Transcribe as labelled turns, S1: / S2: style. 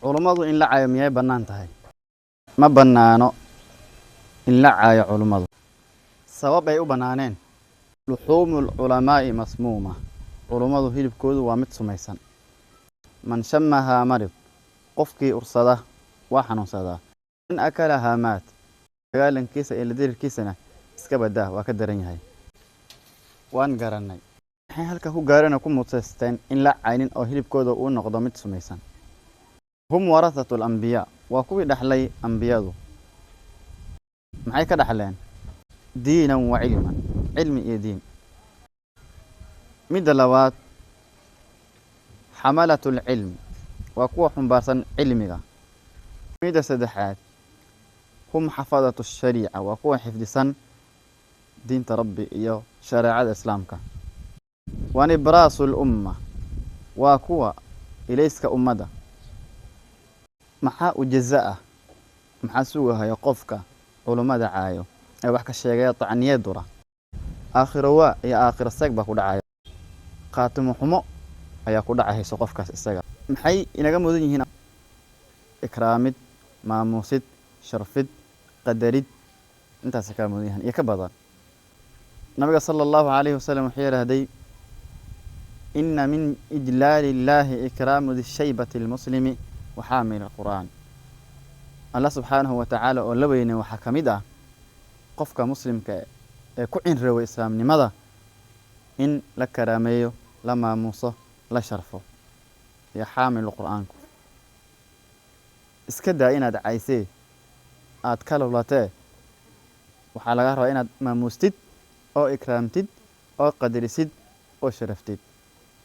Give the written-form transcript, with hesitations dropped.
S1: culummadu in la caayo miyay bannaan tahay? Ma bannaano in la caayo culummadu. Sabab ay u bannaaneen luxuumul culamaa'i masmuuma. Culummadu hilibkoodu waa mid sumaysan. Man shammahaa marid. Qofkii ursada waa xanuunsadaa. In akalahaa maat. Dagaalankiisa iyo la dirirkiisana iska badaa waa ka daran yahay. Waan garannay. Waxay halka ku gaareen oo ku mutaysteen in la caynin oo hilibkooda uu noqdo mid sumaysan. Hum warathatul anbiya waa kuwii dhaxlay ambiyadu. Maxay ka dhaxleen? Diinan wa cilman. Cilmi iyo diin. Midda labaad xamalatul cilm waa kuwa xumbaarsan cilmiga. Midda saddexaad hum xafadatu shariica waa kuwa xifdisan diinta rabbi iyo shareecada islaamka. Wanibraasul umma waa kuwa ilayska ummada. Maxaa u jazaa maxaa sugahayo qofka culummada caayo ee wax ka sheegaya tacniyad dura aakhiro waa iyo aakhiro seeg baa ku dhacaya qaatimo xumo ayaa ku dhacayso qofkaas isaga maxay inaga mudan yihiin ikraamid maamuusid sharfid qadarid intaas ka mudan yihiin iyo ka badan nabiga sallallahu alayhi wasallam wuxuu yiraahday inna min ijlaalillahi ikraamu dhi-shaybati al-muslimi wa haamil al-qur'an. Allah subhanahu wa ta'ala oo la weynay waxa kamid ah qofka muslimka ee ku cinraway islaamnimada in la karaameeyo la maamuuso la sharfo ya haamil al-qur'anku iska daa inaad caysee aad ka lawlatee waxaa laga rabaa inaad maamuustid oo ikraamtid oo qadarisid oo sharaftid